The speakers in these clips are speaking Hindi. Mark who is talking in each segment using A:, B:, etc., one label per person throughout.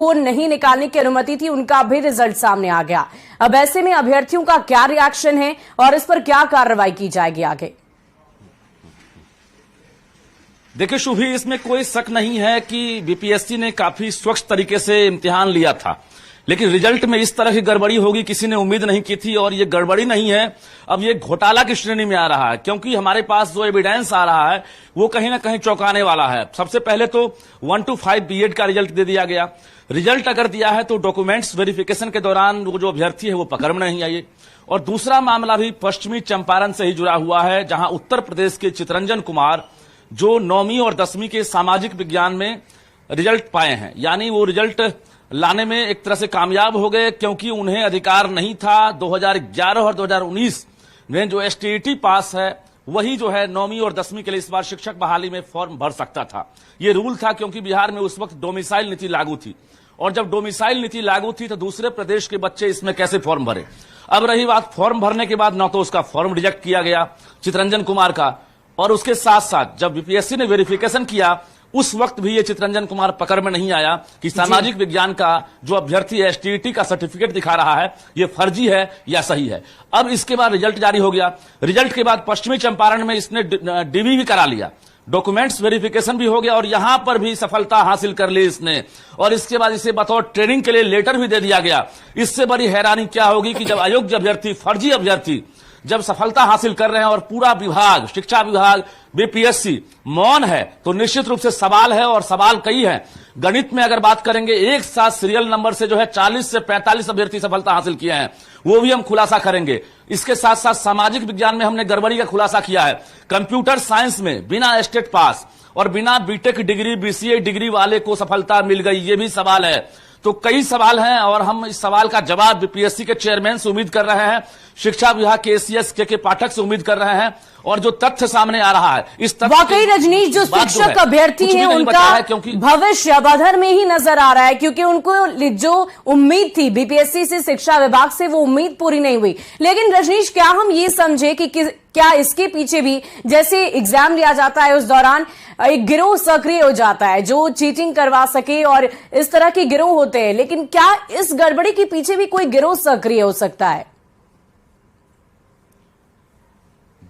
A: को नहीं निकालने की अनुमति थी, उनका भी रिजल्ट सामने आ गया। अब ऐसे में अभ्यर्थियों का क्या रिएक्शन है और इस पर क्या कार्रवाई की जाएगी आगे?
B: देखिए शुभी, इसमें कोई शक नहीं है कि बीपीएससी ने काफी स्वच्छ तरीके से इम्तिहान लिया था, लेकिन रिजल्ट में इस तरह की गड़बड़ी होगी किसी ने उम्मीद नहीं की थी। और ये गड़बड़ी नहीं है, अब ये घोटाला की श्रेणी में आ रहा है, क्योंकि हमारे पास जो एविडेंस आ रहा है वो कहीं ना कहीं चौंकाने वाला है। सबसे पहले तो 1 to 5 बीएड का रिजल्ट दे दिया गया। रिजल्ट अगर दिया है तो डॉक्यूमेंट्स वेरिफिकेशन के दौरान वो जो अभ्यर्थी है वो पकड़ में नहीं आए। और दूसरा मामला भी पश्चिमी चंपारण से ही जुड़ा हुआ है, जहां उत्तर प्रदेश के चितरंजन कुमार जो 9वीं और 10वीं के सामाजिक विज्ञान में रिजल्ट पाए हैं, यानी वो रिजल्ट लाने में एक तरह से कामयाब हो गए, क्योंकि उन्हें अधिकार नहीं था 2011 और 2019 में जो एसटीईटी पास है वही जो है 9वीं और 10वीं के लिए इस बार शिक्षक बहाली में फॉर्म भर सकता था। ये रूल था, क्योंकि बिहार में उस वक्त डोमिसाइल नीति लागू थी, और जब डोमिसाइल नीति लागू थी तो दूसरे प्रदेश के बच्चे इसमें कैसे फॉर्म भरे। अब रही बात फॉर्म भरने के बाद, न तो उसका फॉर्म रिजेक्ट किया गया चितरंजन कुमार का, और उसके साथ साथ जब बीपीएससी ने वेरिफिकेशन किया उस वक्त भी ये चितरंजन कुमार पकड़ में नहीं आया कि सामाजिक विज्ञान का जो अभ्यर्थी एसटीईटी का सर्टिफिकेट दिखा रहा है ये फर्जी है या सही है। अब इसके बाद रिजल्ट जारी हो गया। रिजल्ट के बाद पश्चिमी चंपारण में इसने डीवी भी करा लिया, डॉक्यूमेंट्स वेरिफिकेशन भी हो गया, और यहां पर भी सफलता हासिल कर ली इसने। और इसके बाद इसे बतौर ट्रेनिंग के लिए लेटर भी दे दिया गया। इससे बड़ी हैरानी क्या होगी कि जब अयोग्य अभ्यर्थी, फर्जी अभ्यर्थी जब सफलता हासिल कर रहे हैं और पूरा विभाग, शिक्षा विभाग, बीपीएससी मौन है, तो निश्चित रूप से सवाल है, और सवाल कई है। गणित में अगर बात करेंगे, एक साथ सीरियल नंबर से जो है 40 से 45 अभ्यर्थी सफलता हासिल किए हैं, वो भी हम खुलासा करेंगे। इसके साथ साथ सामाजिक विज्ञान में हमने गड़बड़ी का खुलासा किया है। कंप्यूटर साइंस में बिना स्टेट पास और बिना बीटेक डिग्री, बीसीए डिग्री वाले को सफलता मिल गई, ये भी सवाल है। तो कई सवाल हैं, और हम इस सवाल का जवाब बीपीएससी के चेयरमैन से उम्मीद कर रहे हैं, शिक्षा विभाग के एसीएस के पाठक से उम्मीद कर रहे हैं, और जो तथ्य सामने आ रहा है इस तथ्य
A: वाकई रजनीश, जो शिक्षक अभ्यर्थी हैं उनका भविष्य अवधर में ही नजर आ रहा है, क्योंकि उनको जो उम्मीद थी बीपीएससी से, शिक्षा विभाग से, वो उम्मीद पूरी नहीं हुई। लेकिन रजनीश, क्या हम ये समझे कि क्या इसके पीछे भी, जैसे एग्जाम लिया जाता है उस दौरान एक गिरोह सक्रिय हो जाता है जो चीटिंग करवा सके, और इस तरह के गिरोह होते हैं, लेकिन क्या इस गड़बड़ी के पीछे भी कोई गिरोह सक्रिय हो सकता है?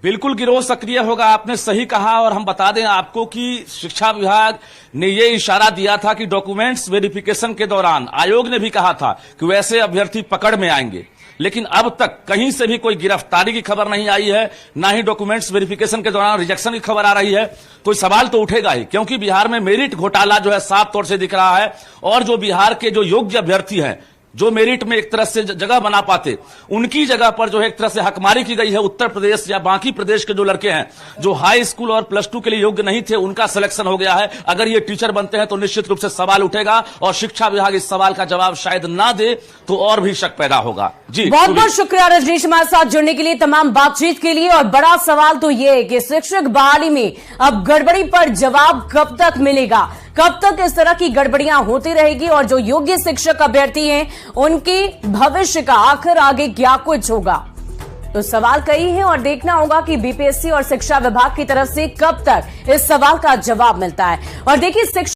B: बिल्कुल गिरोह सक्रिय होगा, आपने सही कहा। और हम बता दें आपको कि शिक्षा विभाग ने यह इशारा दिया था कि डॉक्यूमेंट्स वेरिफिकेशन के दौरान आयोग ने भी कहा था कि वैसे अभ्यर्थी पकड़ में आएंगे, लेकिन अब तक कहीं से भी कोई गिरफ्तारी की खबर नहीं आई है, ना ही डॉक्यूमेंट्स वेरिफिकेशन के दौरान रिजेक्शन की खबर आ रही है। तो सवाल तो उठेगा ही, क्योंकि बिहार में मेरिट घोटाला जो है साफ तौर से दिख रहा है, और जो बिहार के जो योग्य अभ्यर्थी हैं, जो मेरिट में एक तरह से जगह बना पाते, उनकी जगह पर जो है एक तरह से हकमारी की गई है। उत्तर प्रदेश या बाकी प्रदेश के जो लड़के हैं जो हाई स्कूल और +2 के लिए योग्य नहीं थे, उनका सिलेक्शन हो गया है। अगर ये टीचर बनते हैं तो निश्चित रूप से सवाल उठेगा, और शिक्षा विभाग इस सवाल का जवाब शायद ना दे तो और भी शक पैदा होगा। जी
A: बहुत बहुत शुक्रिया रजनीश, हमारे साथ जुड़ने के लिए, तमाम बातचीत के लिए। और बड़ा सवाल तो यह है कि शिक्षक बहाली में अब गड़बड़ी पर जवाब कब तक मिलेगा, कब तक इस तरह की गड़बड़ियां होती रहेगी, और जो योग्य शिक्षक अभ्यर्थी हैं उनके भविष्य का आखिर आगे क्या कुछ होगा। तो सवाल कई हैं, और देखना होगा कि बीपीएससी और शिक्षा विभाग की तरफ से कब तक इस सवाल का जवाब मिलता है। और देखिए,